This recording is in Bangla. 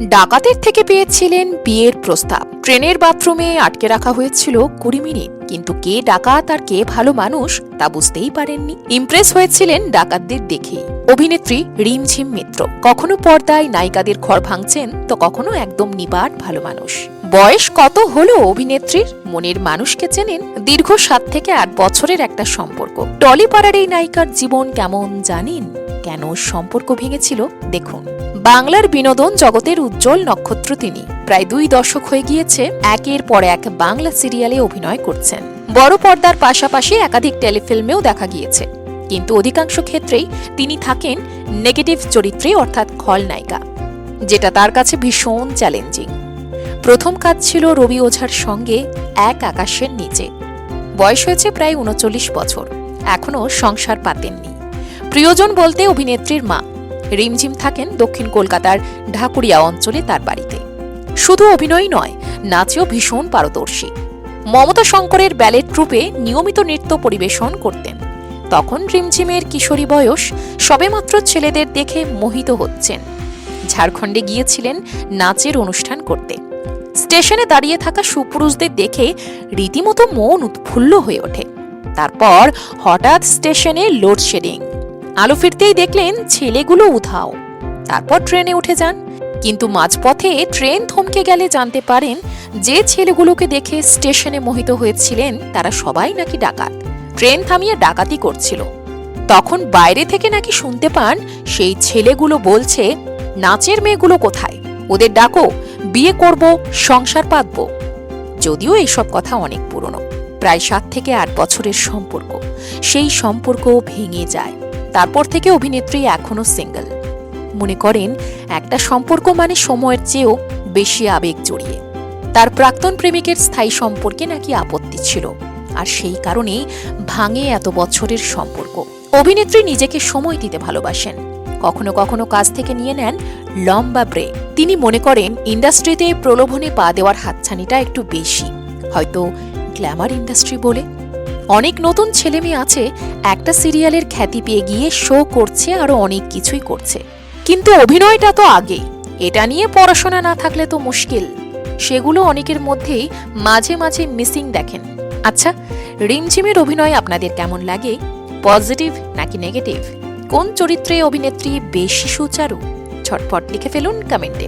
ডাকাতের থেকে পেয়েছিলেন বিয়ের প্রস্তাব। ট্রেনের বাথরুমে আটকে রাখা হয়েছিল 20 মিনিট, কিন্তু কে ডাকাত আর কে ভালো মানুষ তা বুঝতেই পারেননি। ইমপ্রেস হয়েছিলেন ডাকাতদের দেখেই। অভিনেত্রী রিমঝিম মিত্র কখনো পর্দায় নায়িকাদের ঘর ভাঙছেন, তো কখনো একদম নিবাট ভালো মানুষ। বয়স কত হলো অভিনেত্রীর? মনের মানুষকে চেনেন। দীর্ঘ 7 থেকে 8 বছরের একটা সম্পর্ক। টলিপাড়ার এই নায়িকার জীবন কেমন জানেন? কেন সম্পর্ক ভেঙেছিল দেখুন। বাংলার বিনোদন জগতের উজ্জ্বল নক্ষত্র তিনি। প্রায় 2 দশক হয়ে গিয়েছে একের পর এক বাংলা সিরিয়ালে অভিনয় করছেন। বড় পর্দার পাশাপাশি একাধিক টেলিফিল্মেও দেখা গিয়েছে, কিন্তু অধিকাংশ ক্ষেত্রেই তিনি থাকেন নেগেটিভ চরিত্রে, অর্থাৎ খলনায়িকা, যেটা তার কাছে ভীষণ চ্যালেঞ্জিং। প্রথম কাজ ছিল রবি ওঝার সঙ্গে এক আকাশের নিচে। বয়স হয়েছে প্রায় 39 বছর, এখনো সংসার পাতেননি। প্রিয়জন বলতে অভিনেত্রীর মা। রিমঝিম থাকেন দক্ষিণ কলকাতার ঢাকুরিয়া অঞ্চলে তার বাড়িতে। শুধু অভিনয় নয়, নাচেও ভীষণ পারদর্শী। মমতা শঙ্করের ব্যালেট ট্রুপে নিয়মিত নৃত্য পরিবেশন করতেন। তখন রিমঝিমের কিশোরী বয়স, সবেমাত্র ছেলেদের দেখে মোহিত হচ্ছেন। ঝাড়খণ্ডে গিয়েছিলেন নাচের অনুষ্ঠান করতে। স্টেশনে দাঁড়িয়ে থাকা সুপুরুষদের দেখে রীতিমতো মন উৎফুল্ল হয়ে ওঠে। তারপর হঠাৎ স্টেশনে লোডশেডিং। আলো ফিরতেই দেখলেন ছেলেগুলো উধাও। তারপর ট্রেনে উঠে যান, কিন্তু মাঝপথে ট্রেন থমকে গেলে জানতে পারেন যে ছেলেগুলোকে দেখে স্টেশনে মোহিত হয়েছিলেন তারা সবাই নাকি ডাকাত। ট্রেন থামিয়ে ডাকাতি করছিল। তখন বাইরে থেকে নাকি শুনতে পান সেই ছেলেগুলো বলছে, নাচের মেয়েগুলো কোথায়, ওদের ডাকো, বিয়ে করব, সংসার পাতব। যদিও এইসব কথা অনেক পুরনো, প্রায় 7 থেকে 8 বছরের সম্পর্ক। সেই সম্পর্ক ভেঙে যায়। তারপর থেকে অভিনেত্রী এখনো সিঙ্গেল। মনে করেন একটা সম্পর্ক মানে সময়ের চেয়েও বেশি আবেগ জড়িয়ে। তার প্রাক্তন প্রেমিকের স্থায়ী সম্পর্কে নাকি আপত্তি ছিল, আর সেই কারণেই ভাঙে এত বছরের সম্পর্ক। অভিনেত্রী নিজেকে সময় দিতে ভালোবাসেন। কখনো কখনো কাজ থেকে নিয়ে নেন লম্বা ব্রেক। তিনি মনে করেন ইন্ডাস্ট্রিতে প্রলোভনে পা দেওয়ার হাতছানিটা একটু বেশি, হয়তো গ্ল্যামার ইন্ডাস্ট্রি বলে। অনেক নতুন ছেলেমেয়ে আছে একটা সিরিয়ালের খ্যাতি পেয়ে গিয়ে শো করছে, আরো অনেক কিছুই করছে, কিন্তু অভিনয়টা তো আগে। এটা নিয়ে পড়াশোনা না থাকলে তো মুশকিল। সেগুলো অনেকের মধ্যেই মাঝে মাঝে মিসিং দেখেন। আচ্ছা, রিমঝিমের অভিনয় আপনাদের কেমন লাগে? পজিটিভ নাকি নেগেটিভ? কোন চরিত্রে অভিনেত্রী বেশি সুচারু? ঝটপট লিখে ফেলুন কমেন্টে।